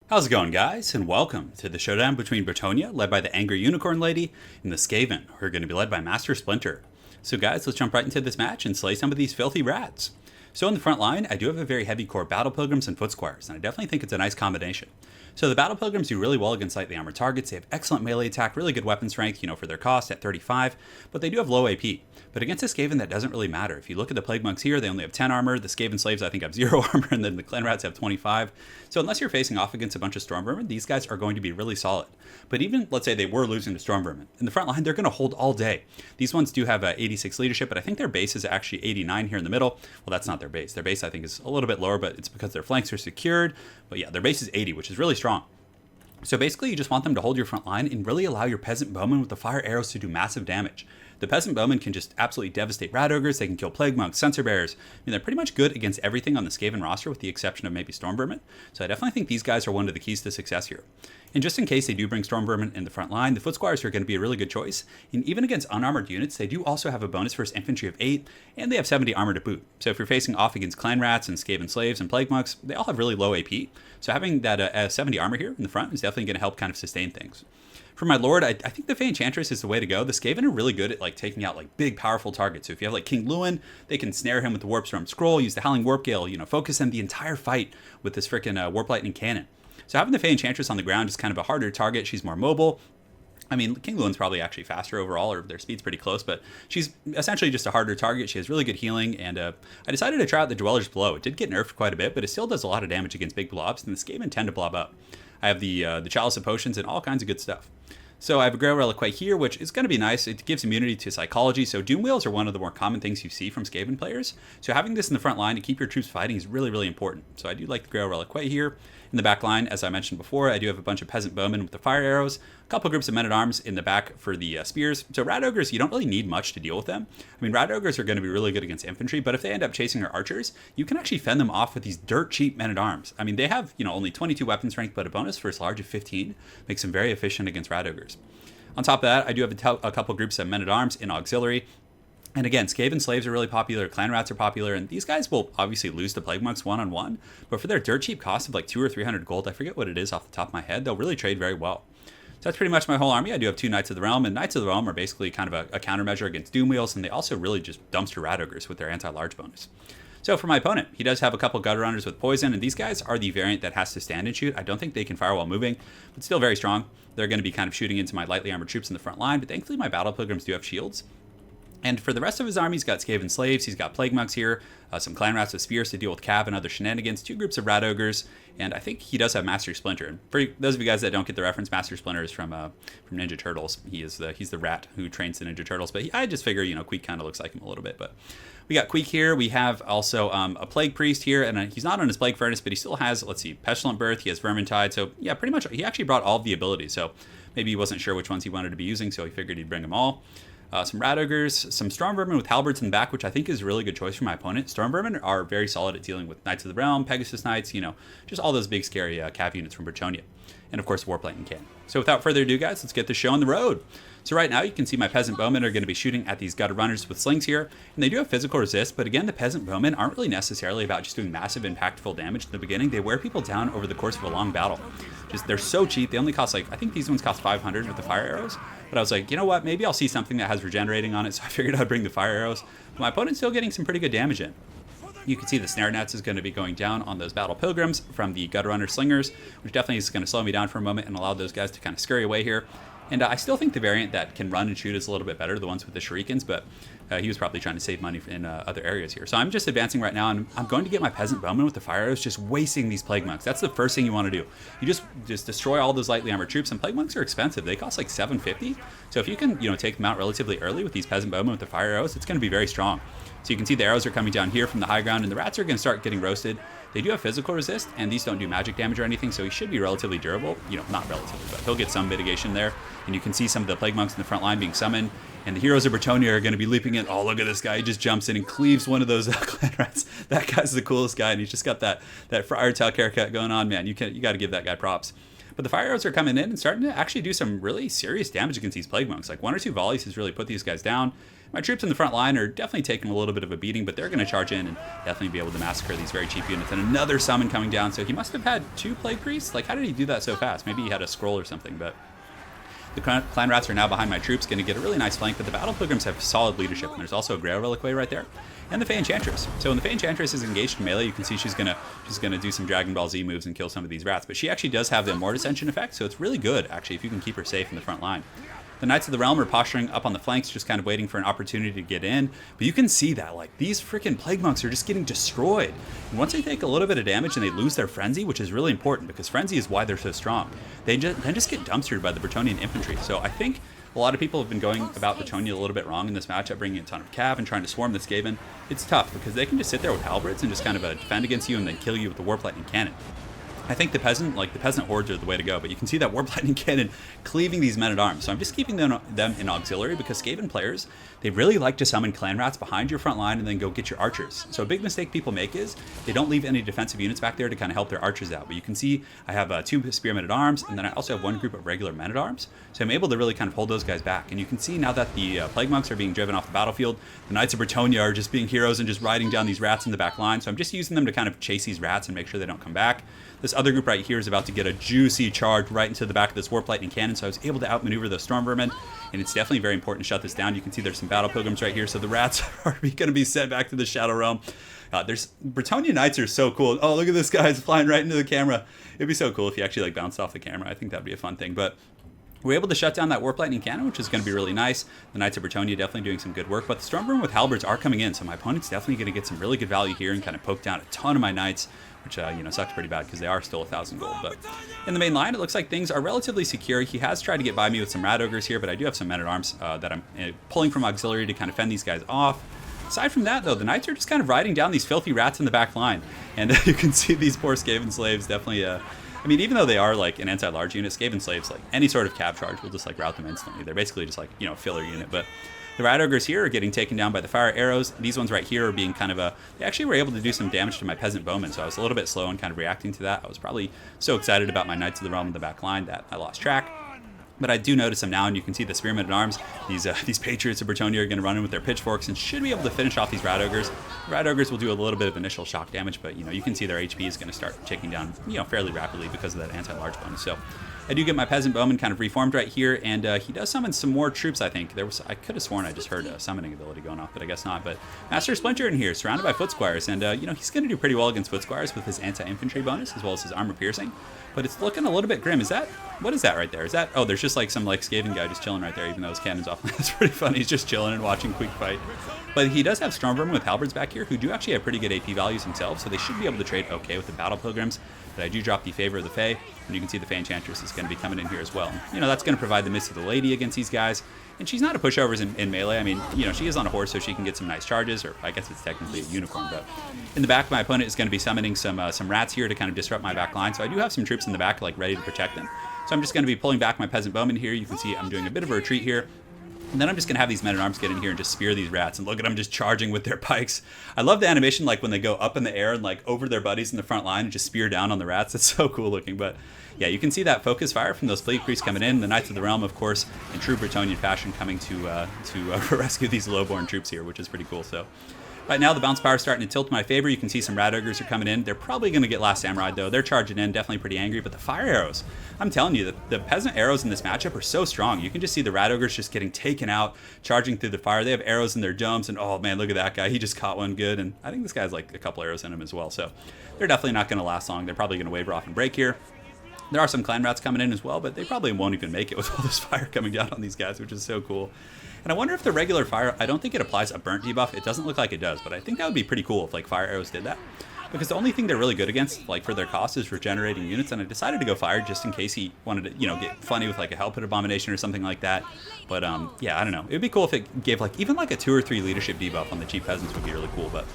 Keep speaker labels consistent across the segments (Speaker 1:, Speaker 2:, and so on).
Speaker 1: How's it going, guys? And welcome to the showdown between Bretonnia, led by the Angry Unicorn Lady, and the Skaven, who are going to be led by Master Splinter. So guys, let's jump right into this match and slay some of these filthy rats. So in the front line, I do have a very heavy core Battle Pilgrims and Foot Squires, and I definitely think it's a nice combination. So the Battle Pilgrims do really well against lightly armored targets. They have excellent melee attack, really good weapon strength, for their cost at 35, but they do have low AP. But against a Skaven, that doesn't really matter. If you look at the Plague Monks here, they only have 10 armor. The Skaven Slaves, I think, have 0 armor, and then the Clan Rats have 25. So unless you're facing off against a bunch of Stormvermin, these guys are going to be really solid. But even, let's say they were losing to Stormvermin, in the front line, they're going to hold all day. These ones do have 86 leadership, but I think their base is actually 89 here in the middle. Well, that's not their base. Their base, I think, is a little bit lower, but it's because their flanks are secured. But yeah, their base is 80, which is really strong. So basically, you just want them to hold your front line and really allow your Peasant Bowmen with the fire arrows to do massive damage. The Peasant Bowmen can just absolutely devastate Rat Ogres, they can kill Plague Monks, Censor Bears. They're pretty much good against everything on the Skaven roster with the exception of maybe Stormvermin. So I definitely think these guys are one of the keys to success here. And just in case they do bring Stormvermin in the front line, the Foot Squires are going to be a really good choice. And even against unarmored units, they do also have a bonus versus infantry of 8, and they have 70 armor to boot. So if you're facing off against Clan Rats and Skaven Slaves and Plague Monks, they all have really low AP. So having that 70 armor here in the front is definitely going to help kind of sustain things. For my Lord, I think the Fey Enchantress is the way to go. The Skaven are really good at taking out big, powerful targets. So if you have King Lewin, they can snare him with the Warp Storm Scroll, use the Howling Warp Gale, focus him the entire fight with this freaking Warp Lightning Cannon. So having the Fey Enchantress on the ground is kind of a harder target. She's more mobile. I mean, King Lewin's probably actually faster overall, or their speed's pretty close, but she's essentially just a harder target. She has really good healing, and I decided to try out the Dweller's Blow. It did get nerfed quite a bit, but it still does a lot of damage against big blobs, and the Skaven tend to blob up. I have the Chalice of Potions and all kinds of good stuff. So I have a Grail Reliquite here, which is going to be nice. It gives immunity to psychology, so Doom Wheels are one of the more common things you see from Skaven players. So having this in the front line to keep your troops fighting is really, really important. So I do like the Grail Reliquite here. In the back line, as I mentioned before, I do have a bunch of Peasant Bowmen with the fire arrows, a couple groups of Men-at-Arms in the back for the spears. So Rat Ogres, you don't really need much to deal with them. I mean, Rat Ogres are going to be really good against infantry, but if they end up chasing our archers, you can actually fend them off with these dirt cheap Men-at-Arms. I mean, they have, only 22 weapon strength, but a bonus for its large of 15 makes them very efficient against Rat Ogres. On top of that, I do have a couple groups of Men-at-Arms in Auxiliary. And again, Skaven Slaves are really popular, Clan Rats are popular, and these guys will obviously lose to Plague Monks one-on-one, but for their dirt cheap cost of 200 or 300 gold, I forget what it is off the top of my head, they'll really trade very well. So that's pretty much my whole army. I do have 2 Knights of the Realm, and Knights of the Realm are basically kind of a countermeasure against Doom Wheels, and they also really just dumpster Rat Ogres with their anti-large bonus. So for my opponent, he does have a couple Gutter Runners with Poison, and these guys are the variant that has to stand and shoot. I don't think they can fire while moving, but still very strong. They're going to be kind of shooting into my lightly armored troops in the front line, but thankfully my Battle Pilgrims do have shields. And for the rest of his army, he's got Skaven Slaves, he's got Plague Monks here, some Clan Rats with Spears to deal with Cav and other shenanigans, 2 groups of Rat Ogres, and I think he does have Master Splinter. And for those of you guys that don't get the reference, Master Splinter is from Ninja Turtles. He's the rat who trains the Ninja Turtles, but I just figure, Queek kind of looks like him a little bit. But we got Queek here, we have also a Plague Priest here, and he's not on his Plague Furnace, but he still has, let's see, Pestilent Birth, he has Vermintide, so yeah, pretty much, he actually brought all of the abilities, so maybe he wasn't sure which ones he wanted to be using, so he figured he'd bring them all. Some Rat Ogres, some Stormvermin with Halberds in the back, which I think is a really good choice for my opponent. Stormvermin are very solid at dealing with Knights of the Realm, Pegasus Knights, just all those big scary Cav units from Bretonnia. And of course, Warp Lightning Cannon. So without further ado, guys, let's get the show on the road. So right now, you can see my Peasant Bowmen are going to be shooting at these Gutter Runners with slings here, and they do have physical resist, but again, the Peasant Bowmen aren't really necessarily about just doing massive, impactful damage in the beginning. They wear people down over the course of a long battle. They're so cheap. They only cost, I think these ones cost 500 with the fire arrows, but I was like, you know what, maybe I'll see something that has regenerating on it, so I figured I'd bring the fire arrows. But my opponent's still getting some pretty good damage in. You can see the Snare Nets is going to be going down on those Battle Pilgrims from the Gutter Runner Slingers, which definitely is going to slow me down for a moment and allow those guys to kind of scurry away here. And I still think the variant that can run and shoot is a little bit better, the ones with the Shurikens, but he was probably trying to save money in other areas here. So I'm just advancing right now, and I'm going to get my Peasant Bowmen with the fire arrows, just wasting these Plague Monks. That's the first thing you want to do. You just destroy all those lightly armored troops, and Plague Monks are expensive. They cost 750. So if you can, take them out relatively early with these Peasant Bowmen with the fire arrows, it's going to be very strong. So you can see the arrows are coming down here from the high ground, and the rats are going to start getting roasted. They do have physical resist, and these don't do magic damage or anything, so he should be relatively durable. Not relatively, but he'll get some mitigation there. And you can see some of the Plague Monks in the front line being summoned, and the heroes of Bretonnia are going to be leaping in. Oh, look at this guy. He just jumps in and cleaves one of those Clan Rats. That guy's the coolest guy, and he's just got that Friar Tuck haircut going on, man. You got to give that guy props. But the fire arrows are coming in and starting to actually do some really serious damage against these Plague Monks. 1 or 2 volleys has really put these guys down. My troops in the front line are definitely taking a little bit of a beating, but they're going to charge in and definitely be able to massacre these very cheap units. And another summon coming down, so he must have had 2 Plague Priests? Like, how did he do that so fast? Maybe he had a scroll or something, but... The clan rats are now behind my troops, going to get a really nice flank, but the battle pilgrims have solid leadership, and there's also a Grail Reliquary right there, and the Fey Enchantress. So when the Fey Enchantress is engaged in melee, you can see she's gonna do some Dragon Ball Z moves and kill some of these rats, but she actually does have the Immort Ascension effect, so it's really good, actually, if you can keep her safe in the front line. The Knights of the Realm are posturing up on the flanks, just kind of waiting for an opportunity to get in. But you can see that, like, these freaking Plague Monks are just getting destroyed. And once they take a little bit of damage and they lose their Frenzy, which is really important because Frenzy is why they're so strong, they just get dumpstered by the Bretonnian infantry. So I think a lot of people have been going about Bretonnia a little bit wrong in this matchup, bringing a ton of cav and trying to swarm the Skaven. It's tough because they can just sit there with halberds and just kind of defend against you and then kill you with the Warp Lightning Cannon. I think the peasant hordes are the way to go, but you can see that Warp Lightning Cannon cleaving these men-at-arms. So I'm just keeping them in auxiliary because Skaven players, they really like to summon clan rats behind your front line and then go get your archers. So a big mistake people make is they don't leave any defensive units back there to kind of help their archers out. But you can see I have 2 spear men-at-arms, and then I also have 1 group of regular men-at-arms. So I'm able to really kind of hold those guys back. And you can see now that the Plague Monks are being driven off the battlefield, the Knights of Bretonnia are just being heroes and just riding down these rats in the back line. So I'm just using them to kind of chase these rats and make sure they don't come back. This other group right here is about to get a juicy charge right into the back of this Warp Lightning Cannon, so I was able to outmaneuver the Storm Vermin, and it's definitely very important to shut this down. You can see there's some Battle Pilgrims right here, so the rats are going to be sent back to the Shadow Realm. Bretonnia Knights are so cool. Oh, look at this guy flying right into the camera. It'd be so cool if he actually like bounced off the camera. I think that'd be a fun thing, but... We're able to shut down that Warp Lightning Cannon, which is going to be really nice. The Knights of Bretonnia definitely doing some good work, but the Stormburn with halberds are coming in, so my opponent's definitely going to get some really good value here and kind of poke down a ton of my Knights, which, sucks pretty bad because they are still 1,000 gold. But in the main line, it looks like things are relatively secure. He has tried to get by me with some Rat Ogres here, but I do have some Men-at-Arms that I'm pulling from auxiliary to kind of fend these guys off. Aside from that, though, the Knights are just kind of riding down these filthy rats in the back line, and you can see these poor Skaven slaves definitely... I mean, even though they are like an anti-large unit, Skaven slaves, like any sort of cav charge will just like rout them instantly. They're basically just like, filler unit. But the Rat Ogres here are getting taken down by the fire arrows. These ones right here are being kind of they actually were able to do some damage to my peasant bowmen, so I was a little bit slow in kind of reacting to that. I was probably so excited about my Knights of the Realm in the back line that I lost track. But I do notice them now, and you can see the Spearmen at Arms. These Patriots of Bretonnia are going to run in with their pitchforks and should be able to finish off these Rat Ogres. The Rat Ogres will do a little bit of initial shock damage, but you can see their HP is going to start ticking down fairly rapidly because of that anti-large bonus. So I do get my Peasant Bowman kind of reformed right here, and he does summon some more troops, I think. I could have sworn I just heard a summoning ability going off, but I guess not. But Master Splinter in here, surrounded by Foot Squires, and he's going to do pretty well against Foot Squires with his anti-infantry bonus as well as his armor piercing. But it's looking a little bit grim. What is that right there? Oh, there's just like some like Skaven guy just chilling right there, even though his cannon's off. That's pretty funny. He's just chilling and watching Quick fight. But he does have Stormvermin with halberds back here, who do actually have pretty good AP values themselves, so they should be able to trade okay with the Battle Pilgrims. But I do drop the Favor of the Fae, and you can see the Fey Enchantress is going to be coming in here as well. That's going to provide the Misty the Lady against these guys. And she's not a pushovers in melee. I mean, she is on a horse, so she can get some nice charges, or I guess it's technically a unicorn. But in the back, my opponent is going to be summoning some rats here to kind of disrupt my back line. So I do have some troops in the back, like, ready to protect them. So I'm just going to be pulling back my Peasant Bowman here. You can see I'm doing a bit of a retreat here. And then I'm just going to have these Men-at-Arms get in here and just spear these rats. And look at them just charging with their pikes. I love the animation, like, when they go up in the air and, like, over their buddies in the front line and just spear down on the rats. It's so cool looking. But, yeah, you can see that focus fire from those Plague Priests coming in. The Knights of the Realm, of course, in true Bretonnian fashion, coming to rescue these low-born troops here, which is pretty cool. So right now, the bounce power is starting to tilt in my favor. You can see some Rat Ogres are coming in. They're probably going to get Last Samurai, though. They're charging in, definitely pretty angry. But the fire arrows, I'm telling you, the peasant arrows in this matchup are so strong. You can just see the Rat Ogres just getting taken out, charging through the fire. They have arrows in their domes, and oh, man, look at that guy. He just caught one good, and I think this guy's like a couple arrows in him as well. So they're definitely not going to last long. They're probably going to waver off and break here. There are some clan rats coming in as well, but they probably won't even make it with all this fire coming down on these guys, which is so cool. And I wonder if the regular fire, I don't think it applies a burnt debuff. It doesn't look like it does, but I think that would be pretty cool if like fire arrows did that. Because the only thing they're really good against, like for their cost, is regenerating units, and I decided to go fire just in case he wanted to, get funny with like a Hell Pit Abomination or something like that. But yeah, I don't know. It would be cool if it gave like even like a 2 or 3 leadership debuff on the cheap peasants would be really cool. But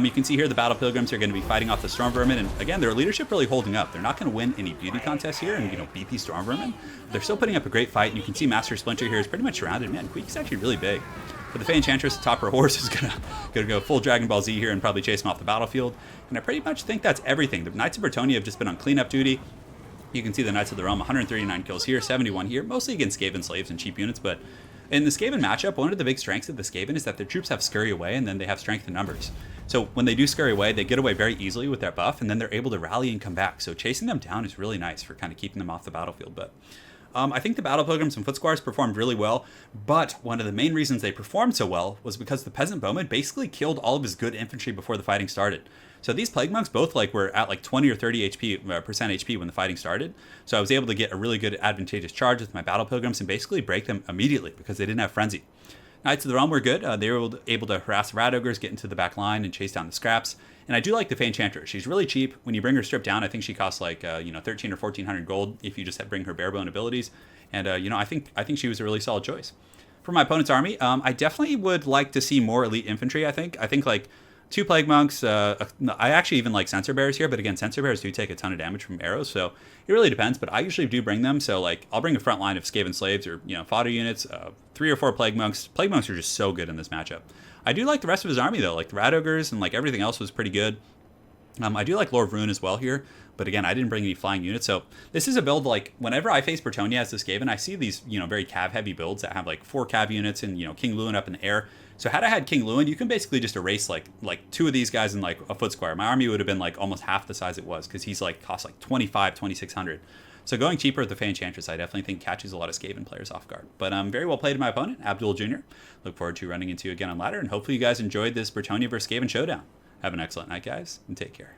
Speaker 1: you can see here the Battle Pilgrims are going to be fighting off the Storm Vermin, and again, their leadership really holding up. They're not going to win any beauty contests here and beat these Storm Vermin. They're still putting up a great fight, and you can see Master Splinter here is pretty much surrounded. Man, Queek's actually really big. But the Fey Enchantress atop her horse is gonna go full Dragon Ball Z here and probably chase him off the battlefield. And I pretty much think that's everything. The Knights of Bretonnia have just been on cleanup duty. You can see the Knights of the Realm, 139 kills here, 71 here, mostly against Skaven slaves and cheap units, but In the Skaven matchup, one of the big strengths of the Skaven is that their troops have scurry away and then they have strength in numbers. So when they do scurry away, they get away very easily with their buff, and then they're able to rally and come back. So chasing them down is really nice for kind of keeping them off the battlefield. But I think the Battle Pilgrims and Foot Squires performed really well, but one of the main reasons they performed so well was because the Peasant Bowman basically killed all of his good infantry before the fighting started. So these Plague Monks both were at 20 or 30 percent HP when the fighting started. So I was able to get a really good advantageous charge with my Battle Pilgrims and basically break them immediately because they didn't have Frenzy. Knights of the Realm were good. They were able to harass the Rat Ogres, get into the back line, and chase down the scraps. And I do like the Fey Enchantress. She's really cheap. When you bring her stripped down, I think she costs 13 or 1400 gold if you just bring her barebone abilities. And I think she was a really solid choice. For my opponent's army, I definitely would like to see more elite infantry. I think 2 Plague Monks. I actually even like Censer Bears here, but again, Censer Bears do take a ton of damage from arrows, so it really depends. But I usually do bring them. So I'll bring a front line of Skaven slaves or fodder units, 3 or 4 Plague Monks. Plague Monks are just so good in this matchup. I do like the rest of his army though, like the Rat Ogres and everything else was pretty good. I do like Lord of Ruin as well here, but again, I didn't bring any flying units. So this is a build whenever I face Bretonnia as this Skaven, I see these very cav heavy builds that have 4 cav units and King Lewin up in the air. So had I had King Lewin, you can basically just erase like 2 of these guys in a Foot Squire. My army would have been almost half the size it was because he's costs 2600. So going cheaper with the Fey Enchantress, I definitely think catches a lot of Skaven players off guard. But very well played to my opponent, Abdul Jr. Look forward to running into you again on ladder, and hopefully you guys enjoyed this Bretonnia vs Skaven showdown. Have an excellent night, guys, and take care.